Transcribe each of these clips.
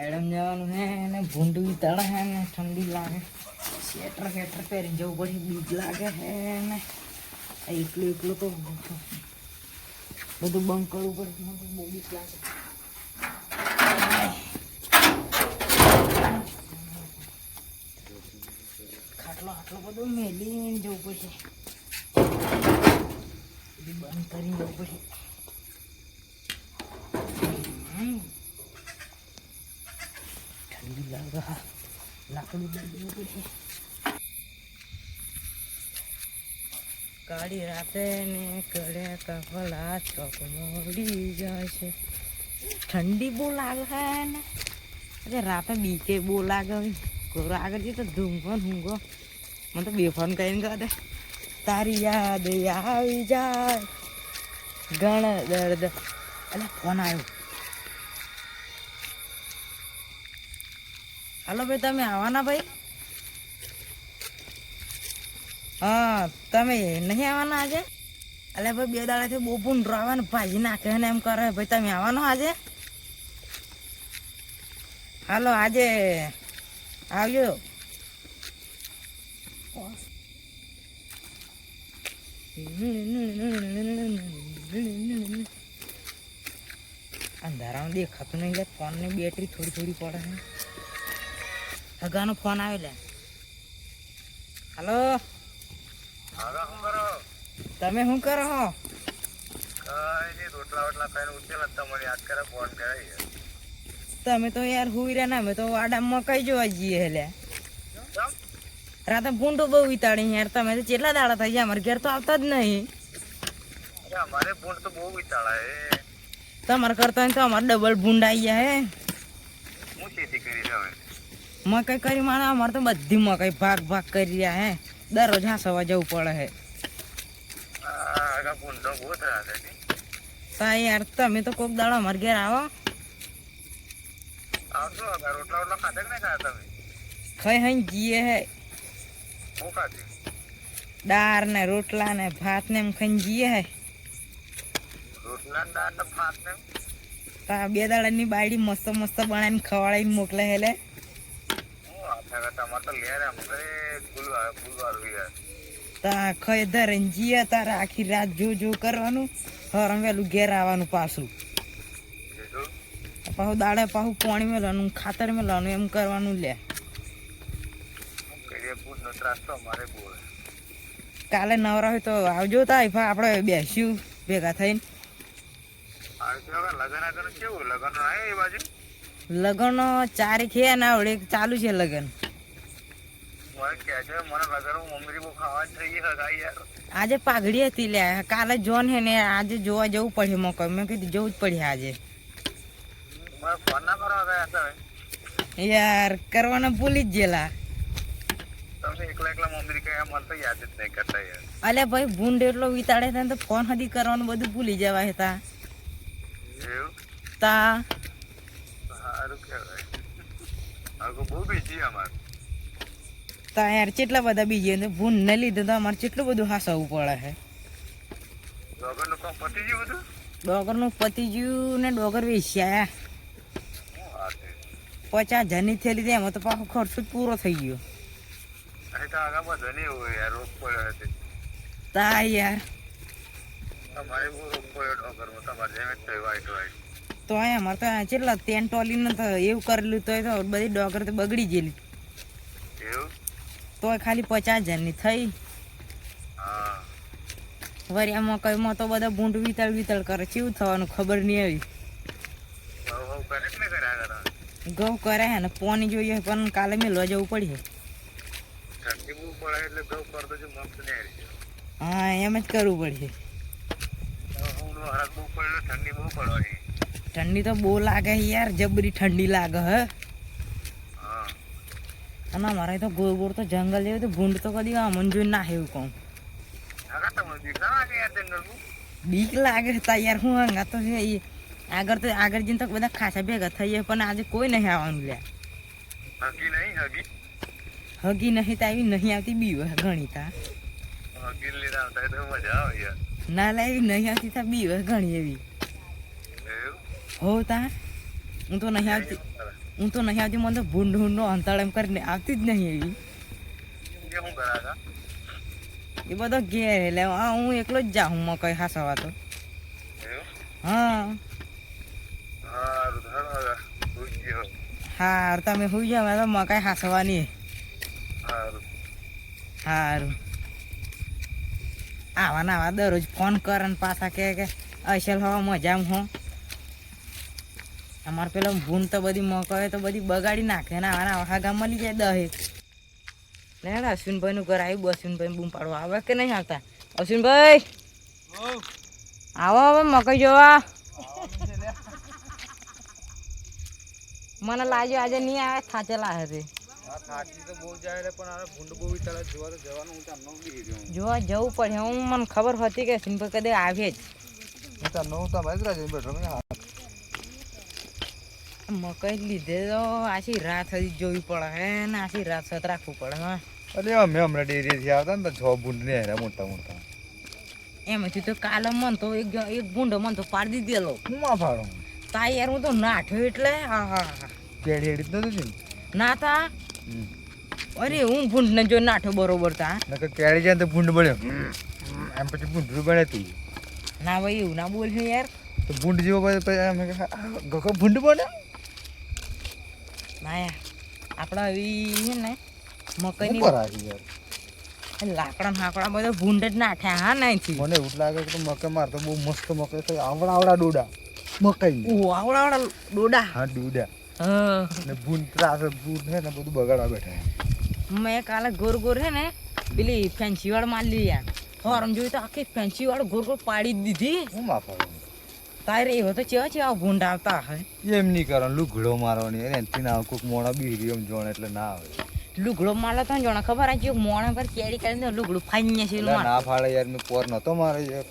વાયડમ જવાનું હે ને ભૂંડવી તળે હે ને ઠંડી લાગે સ્વેટર ફેટર પહેરી જવું પછી બીક લાગે હે ને એકલું તો બધું બંધ કરવું પડે મને બહુ બીક લાગે ખાટલો આટલો બધો મેલીને જવું પડશે બંધ કરીને જવું પડશે ઠંડી લાગે લાકડું દેવું પડશે કાળી રાતે ને કડ્યા કપડા ચોક મોડી જાય છે ઠંડી બહુ લાગે છે ને અરે રાતે બીકે બહુ લાગે આગળ જઈએ તો ધૂંઘો ઊંઘો મને તો બેફાન કહીને કહે તારી યાદ આવી જાય ગણ દર્દ એટલે ફોન આવ્યો હાલો ભાઈ તમે આવવાના ભાઈ હા તમે નહીં આવવાના આજે એટલે ભાઈ 2 દાડાથી બહુ ભૂંડરો આવવાનું ભાજી નાખે ને એમ કરે ભાઈ તમે આવવાનો આજે હાલો આજે આવજો અંધારામાં દેખાતું નહીં એટલે ફોનની બેટરી થોડી પડે છે હગાનો ફોન આવેલા હાલો તમે શું કરો હો તમે તો યાર હુઈ રહ્યા ને અમે તો વાડા મકાઈ જોવા જઈએ એટલે રાતે ભૂંડો બહુ વિતાડી યાર તમે તો કેટલા દાડા થઈ ગયા અમારે ઘેર તો આવતા જ નહીં અમારે ભૂંડ તો બહુ વિતાળા તમારે કરતા હોય તો અમારે ડબલ ભૂંડ આવી ગયા હે હું ખેતી કરી હવે મકાઈ કરી મારે અમારે તો બધી મકાઈ ભાગ કરી રહ્યા હે દરરોજ હાંસવા જવું પડે હે ભૂંડો બહુ ત્રાસ તા યાર તમે તો કોક દાડો અમારે ઘેર આવો આવશો રોટલા ખાધા કે નહીં ખાયા તમે ખાઈ હઈ જીએ હે હું ખાધી દાળ ને રોટલા ને ભાત ને એમ ખાઈને જીએ હે રોટલા દાળ ને ભાત ને તા 2 દાડાની બાયડી મસ્ત બનાવીને ખવાડીને મોકલે હેલે તમારે તો લેર અમને ફૂલવાળું યાર તા ખાઈ ધરીને જીએ તારે આખી રાત જો કરવાનું હરમ વહેલું ઘેર આવવાનું પાછું પાછું દાડે પાછું પાણી મેળવાનું ખાતર મેળવાનું એમ કરવાનું લે કાલે નવરા હોય તો આવજો તા આપણે બેસ્યું ભેગા થઈને લગન 4 તારીખે ને આવડે ચાલુ છે લગન આજે પાઘડી હતી લે કાલે જોન હે ને આજે જોવા જવું પડે મોકો મેં કીધું જવું જ પડે આજે યાર કરવાના ભૂલી જ ગયેલા અલે ભાઈ ભૂંડ એટલો વિતાડે તો ફોન હદી કરવાનું બધું ભૂલી જવાય તા તા યાર કેટલા બધા બીજી ભૂંડ ને લીધે તો અમારે કેટલું બધું હાસવું પડે છે ડોગર નું પતી ગયું ને ડોગર વેચ્યા 50,000 ની થયેલી હતી એમાં તો પાછો ખર્ચો પૂરો થઈ ગયો તા યાર તો અમારે તો કેટલા 3 ટોલી તો એવું કરેલું તો બધી ડોગર તો બગડી ગયેલી તો ખાલી 50,000 ની થઈ વરી આ મકાઈમાં તો બધા ભૂંડ વિતળ કરે કેવું થવાનું ખબર નહીં આવી ઘઉં કરે હે ને પોની જોઈએ પણ કાલે મેળવા જવું પડે હા એમ જ કરવું પડશે ઠંડી તો બહુ લાગે યાર જબરી ઠંડી લાગે હે અને અમારે તો ગોળ તો જંગલ જેવું તો ભૂંડ તો કદી આમન જોઈને ના એવું કહું બીક લાગે તા યાર હું હંગા તો છે આગળ જઈને તો બધા ખાસા ભેગા થઈએ પણ આજે કોઈ નહીં આવવાનું લ્યા હગી નહીં તો આવી નહીં આવતી બીવ ઘણી તા ના લાવી નહીં આવતી તા બીવ ઘણી એવી હો તા હું તો નહીં આવતી હું તો નહીં આવતી, મને તો ભૂંડ નો અંતળ એમ કરીને આવતી જ નહીં એવી. એ શું કરાતા એ બધો ઘેર એટલે હું એકલો જ જાઉં મકઈ હાસવા તો. એવું હા હારું હારું સુઈ ગયો હાર તમે સુઈ જાઓ, મેં તો મકાઈ હાસવાની. હારું સારું આવા ને આવા દરરોજ ફોન કરે ને પાછા કે અસલ હવા મજામાં હો. અમારે પેલો ભૂંડ તો બધી મકાઈ તો બધી બગાડી નાખે ને આવા હાગા મળી જાય દહેક. ને અશ્વિનભાઈનું ઘર આવ્યું, અશ્વિનભાઈ બૂમ પાડવા આવે કે નહીં આવતા? અશ્વિનભાઈ આવો હવે મકાઈ જોવા. મને લાગ્યો આજે નહીં આવે, થાચેલા હશે. જોવા જવું પડે. હું મને ખબર હતી કે અશ્વિનભાઈ કદે આવે જ. મકાઈ લીધે તો આછી રાત હજી જોવી પડે હે ને આછી રાત સત રાખવું પડે. હા અરે અમે હમણાં ડેરીથી આવતા ને તો 6 બુંડ ને હેરા મોટા મોટા. એમાંથી તો કાલે મન તો એક ગુંડો મન તો પાડી દીધેલો. હું માં ફાડો તા યાર હું તો નાઠ્યો એટલે હા હા હા કેડી હેડી તો નથી ના તા. અરે હું ભૂંડ ને જો નાઠ્યો બરોબર તા. નકર કેડી જાય તો બુંડ બળ્યો એમ પછી બુંડરું બળે તું. ના ભાઈ એવું ના બોલ યાર. તો બુંડ જેવો પછી અમે ગકો બુંડ બને ના યાર આપણા આવી છે ને મકાઈની લાકડા નાકડા બધા ભૂંડ જ નાઠ્યા. હા નાથી મને એવું લાગે કે મકાઈ માર તો બહુ મસ્ત મકાઈ થઈ આવડા ડોડા મકાઈ. ઓ આવડા ડોડા. હા ડોડા. હા ને બુંડ ત્રાસ બુંડ છે ને બધું બગાડવા બેઠા. મેં કાલે ગોર ગોર છે ને પેલી ફેન્સી વાળ મારી લી યાર. હરમ જોઈ તો આખી ફેન્સી વાળ ગોર ગોર પાડી જ દીધી. હું માં ફાડો તારે એવો તો ચેવા ચેવા ભૂંડ આવતા હે. એમ નહીં કરવાનું લુગડો મારવાની એનાથી ના કોઈક મોણા બીરી એમ જોણે એટલે ના આવે. લુગડો મારલો તો જોણે ખબર આ મોણે પર કેરી કરીને લુગડું ફાઈને છે. ના ફાડે યાર મેં પોર નતો મારે યાર.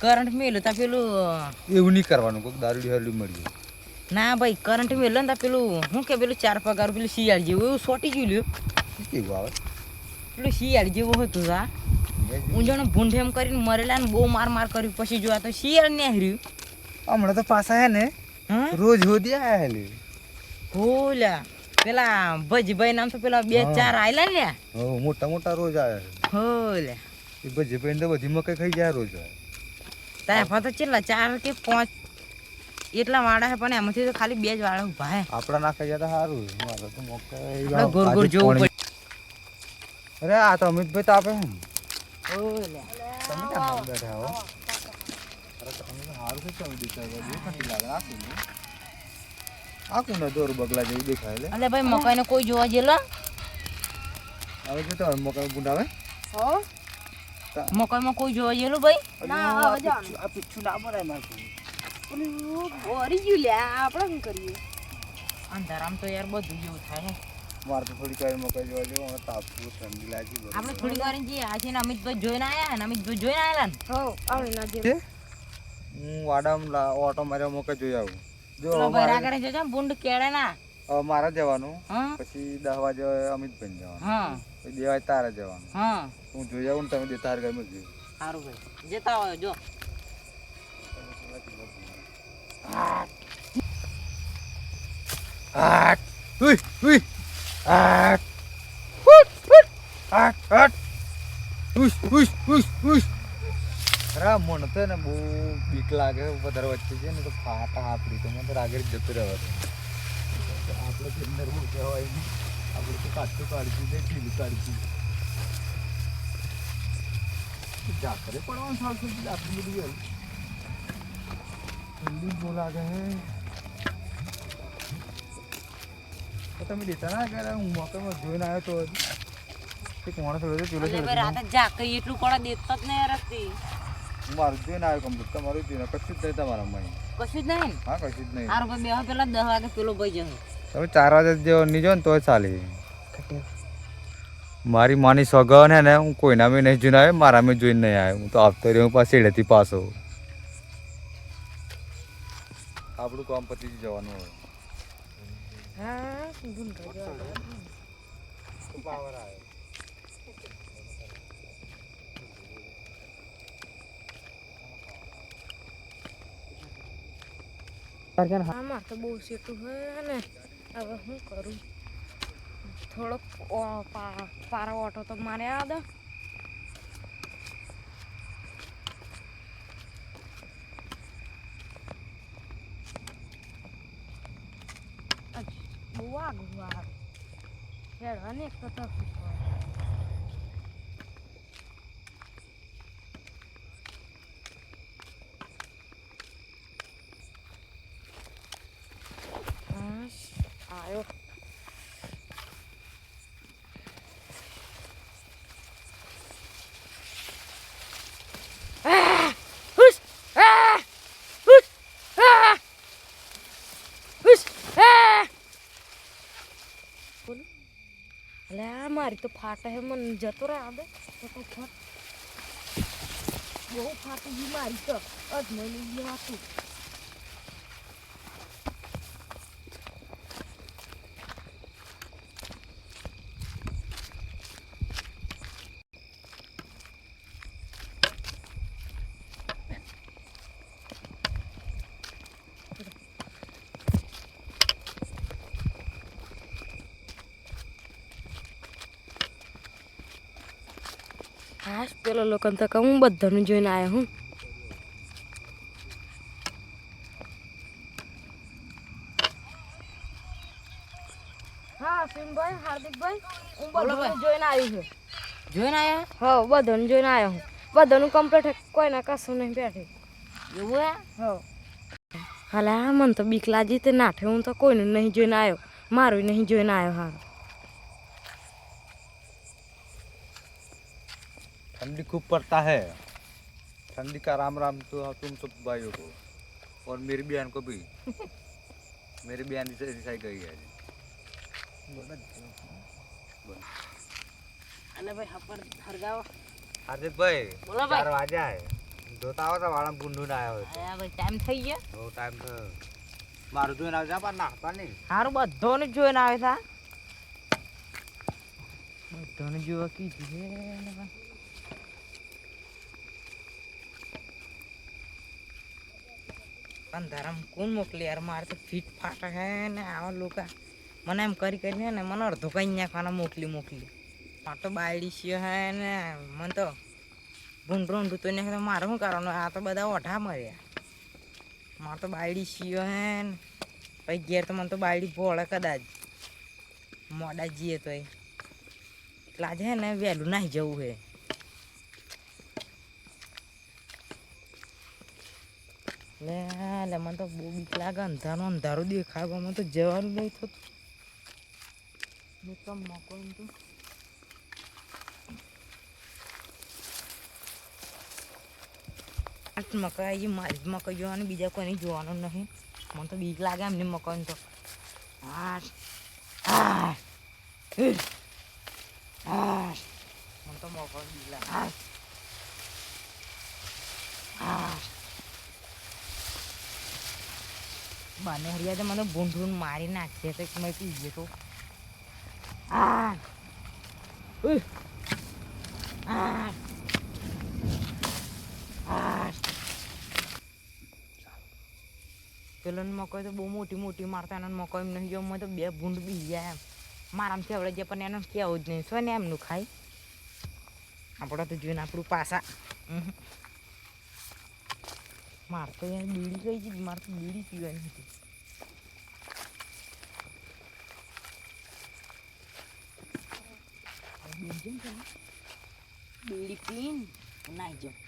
કરંટ મેલો તા પેલું એવું નહીં કરવાનું કોઈક દારૂ હેલું મળ્યું. ના ભાઈ કરંટ મેલો ને તા પેલું શું કે પેલું 4 પગાર પેલું શિયાળ જેવું એવું સોટી ગયું લ્યો. કેવું આવે પેલું શિયાળ જેવું હતું તા. હું જોને ભૂંડ એમ કરીને મરેલા ને બહુ માર માર કર્યું પછી જોયા તો શિયાળ ને હાર્યું. હમણાં તો પાછા હે ને હા રોજ હોદી આયા હે લે. હોલા પેલા ભજીભાઈ નામ તો પેલા 2-4 આયલા ને. હો મોટા મોટા રોજ આયા છે. હોલા એ બધી પેન તો બધી મકાઈ ખાઈ જાય રોજ. તારે ફાતો કેટલા 4 કે 5 એટલા વાડા હે પણ એમાંથી તો ખાલી 2 જ વાડા ઉભા હે. આપડા ના ખાઈ જાય સારું. મારે તો મકાઈ ગોર ગોર જોવું પડે. અરે આ તો અમિતભાઈ તો આપે હે. હોલા તમે ક્યાં બેઠા હો? અરે તમે સારું છે ચાવી દેતા બે ખટી લાગે આ કોને દોર બગલા જેવું દેખાય લે. અલે ભાઈ મકાઈને કોઈ જોવા જેલો હવે જો તો મકાઈ ગુંડ આવે. હો મકાઈમાં કોઈ જોવા જેલું ભાઈ? ના હવે જાવ આ પીછું ના ભરાય મારતું. ઓરી ગયું લે આપણે શું કરીએ? અંધારામ તો યાર બધું જેવું થાય. માર તો થોડી વાર મકાઈ જોવા જેવું હવે તાપવું ઠંડી લાગી બરોબર. આપણે થોડી વાર જઈએ આ છે ને અમિતભાઈ જોઈને આયા ને અમિતભાઈ જોઈને આયેલા ને. હો આવે ના જે હું વાડામાં ઓટો માર્યો મકાઈ જોઈ આવું. જો ભાઈ રાગરે જોજો બુંડ કેળે ના. હવે મારે જવાનું હા પછી 10 વાગે અમિતભાઈ જવાનું. હા પછી 2 વાગે તારે જવાનું. હા હું જોઈ આવું ને તમે દેતા હાર ગમે છે. સારું ભાઈ જતા હોય જો. આટ ઉઈ ઉઈ આટ ફૂટ ફૂટ આટ આટ ઉઈ ઉઈ ઉઈ ઉઈ. અરે મને તો ને બહુ બીક લાગે વધારે વચ્ચે છે ને તો ફાટા આપડી તો મને તો આગળ જતું રહેવાનું. આપણે તો અંદર બહુ કહેવાય નહીં. આપણે તો કાચું કાઢી ને ઢીલું કાઢી જાતરે પડવાનું સારું છે આટલું બધું ઠંડી બહુ લાગે હે. તો તમે દેતા ના કરે હું મોકલમાં જોઈને આવ્યો તો એક માણસ હતો પેલો અલે ભાઈ રાતે જાકઈ એટલું કોડા દેતો જ નહીં રસ્તી. હું મારું જોઈને આવ્યો કમ્પ્લીટ તમારું જોઈને કશું જ નહીં તમારા મય. કશું જ નહીં. હા કશું જ નહીં. સારું ભાઈ બે પેલા 10 વાગે પેલો ભાઈ જશે. તમે 4 વાગે જો નહીં જો ને તોય ચાલે. મારી માની સોગન હે ને હું કોઈના મેં નહીં જોઈને આવ્યો મારા મેં જોઈને નહીં આવ્યો. હું તો આવતો રહ્યો પાછી એડેથી પાછો. આપણું કામ પતી જવાનું હોય. હા ગુણ કાજો પાવર આવે. આમાં તો બહુ સેટું હોય ને હવે શું કરું થોડોક પારો ઓટો તો મારે આ દો બહુ આગું આવે હેડ અનેક તો તકલીફ આવ્યો મારી તો ફાટે હે મને જતો રહે આદે તો બહુ ફાટી ગઈ મારી તો અધમણી હતું હા પેલો લોકો તો કહું હું બધાનું જોઈને આવ્યો હું હા સિમભાઈ હાર્દિકભાઈ હું બધાનું જોઈને આવ્યું છું જોઈને આવ્યા હા બધાનું જોઈને આવ્યો હું બધાનું કમ્પ્લીટ કોઈ ના કશું નહીં બેઠે એવું હે હા હાલે હા મને તો બીક લાગી તે નાઠે હું તો કોઈનું નહીં જોઈને આવ્યો મારું નહીં જોઈને આવ્યો હારું ठंडी खूब पड़ता है ठंडी का राम राम तो तुम सब भाइयों को और मेरी बहन को भी मेरी बहन रिसाई गई है अरे भाई हपर हरगाव हार्दिक भाई बोला भाई 4 वाजा है જોતા આવો તો વાળા બુંડું ના આવ્યો અરે ભાઈ ટાઈમ થઈ ગયો બહુ ટાઈમ થયો મારું જોઈને આવજા પણ નાખતા નહીં હારું બધાને જોઈને આવે તા બધાને જોવા કીધું છે ને અંધારામ કોણ મોકલે યાર મારે તો ફીટ ફાટક હે ને આવા લોકો મને એમ કરી કરીને ને મને અડધો કઈ નાખવાના મોકલી મારે તો બાયડી છે હે ને મને તો ભૂંડરું તો નાખે મારે શું કરવાનું આ તો બધા ઓઢા મર્યા મારે તો બાયડી છીએ હે ને પછી ઘેર તો મને તો બાયડી ભોળે કદાચ મોડા જઈએ તો એટલે આજે હે ને વહેલું નાહી જવું હે લે મને તો બહુ બીક લાગે અંધારું દેખાય મને તો જવાનું નહીં થતું મકાઈ મારી જ મકાઈ જોવાની બીજા કોઈને જોવાનું નહીં મને તો બીક લાગે એમને મકાઈ તો મને તો મકાઈ બીક લાગે બાને હરિયા મને ભૂંડું મારી નાખશે તો મેં પીજે તો પેલો મકાઈ તો બહુ મોટી મારતા એનો મકાઈ એમ નહીં જો મેં તો 2 ભૂંડ બી ગયા એમ મારામથી આવડે છે પણ એનો કેવું જ નહીં શું ને એમનું ખાય આપણે તો જોઈને આપણું પાછા મારે તો અહીંયા બીડી કઈ ગઈ મારે તો બીડી પીવાની હતી બીડી પીને નાઈ જાઉં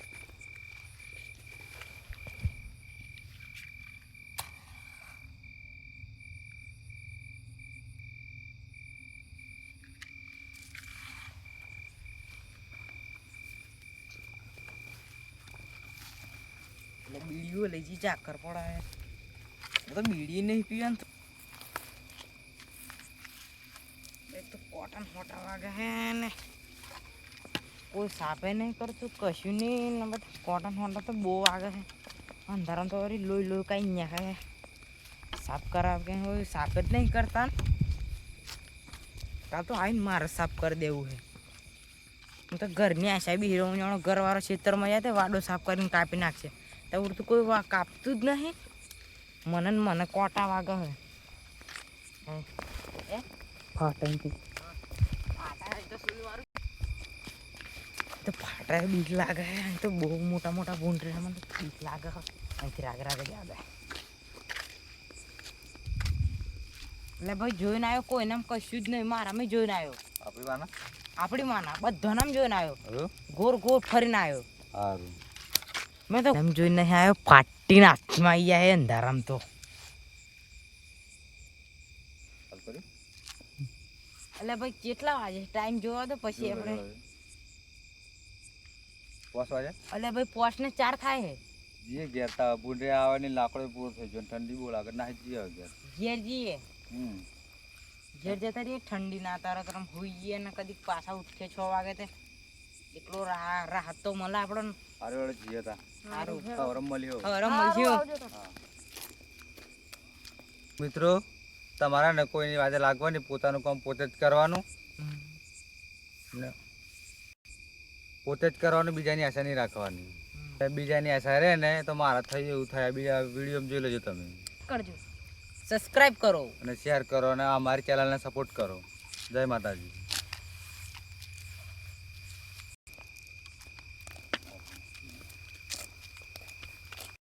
એટલે બીડીઓ લઈ જઈ ચાકર પડાય તો બીડી નહીં પીવા તો એક તો કોટન મોટા વાગે હે ને કોઈ સાપે નહીં કરતું કશું નહીં ને બધા કોટન હોટા તો બહુ વાગે છે અંધારામાં તો વળી લોહી કાંઈ નાખે સાફ કરાવ કે હોય સાફ જ નહીં કરતા ને કાં તો આવીને મારે સાફ કરી દેવું છે હું તો ઘરની આશા બી હીરો જાણો ઘરવાળો ખેતરમાં જાય તો વાડો સાફ કરીને કાપી નાખશે તો તો કોઈ કાપતું જ નહીં મને કોટા વાગે હોય તો ફાટા બીક લાગે તો બહુ મોટા મોટા ભૂંડ રહે મને તો બીક લાગે અહીંથી રાગે રાગે જ આવે એટલે ભાઈ જોઈને આવ્યો કોઈને આમ કશું જ નહીં મારા મેં જોઈને આવ્યો આપણી માના બધાને જોઈને આવ્યો ગોર ગોર ફરીને આવ્યો સારું મેં તો એમ જોઈને નહીં આવ્યો ફાટીને હાથમાં આવી જાય અંધારામ તો એટલે ભાઈ કેટલા વાગે ટાઈમ જોવા દો પછી આપણે 5 વાગે એટલે ભાઈ 5 ને 4 થાય હે જીએ ઘેર તા બુંડે આવવાની લાકડો પૂરો થઈ ગયો ઠંડી બહુ લાગે ના જીએ ઘેર ઘેર જઈએ ઘેર જતા રહીએ ઠંડી ના તારા તરમ હોઈએ ને કદી પાછા ઉઠીએ 6 વાગે તે એટલો રાહત તો મળે આપણને અરે વળે જીએ તા સારું ખવરમ મળ્યો મિત્રો તમારા ને કોઈની વાતે લાગવાની પોતાનું કામ પોતે જ કરવાનું ને પોતે જ કરવાનું બીજાની આશા નહીં રાખવાની બીજાની આશા રહે ને તો મારા થઈ એવું થાય બીજા વિડીયો જોઈ લેજો તમે કરજો સબસ્ક્રાઇબ કરો અને શેર કરો અને અમારી ચેનલને સપોર્ટ કરો જય માતાજી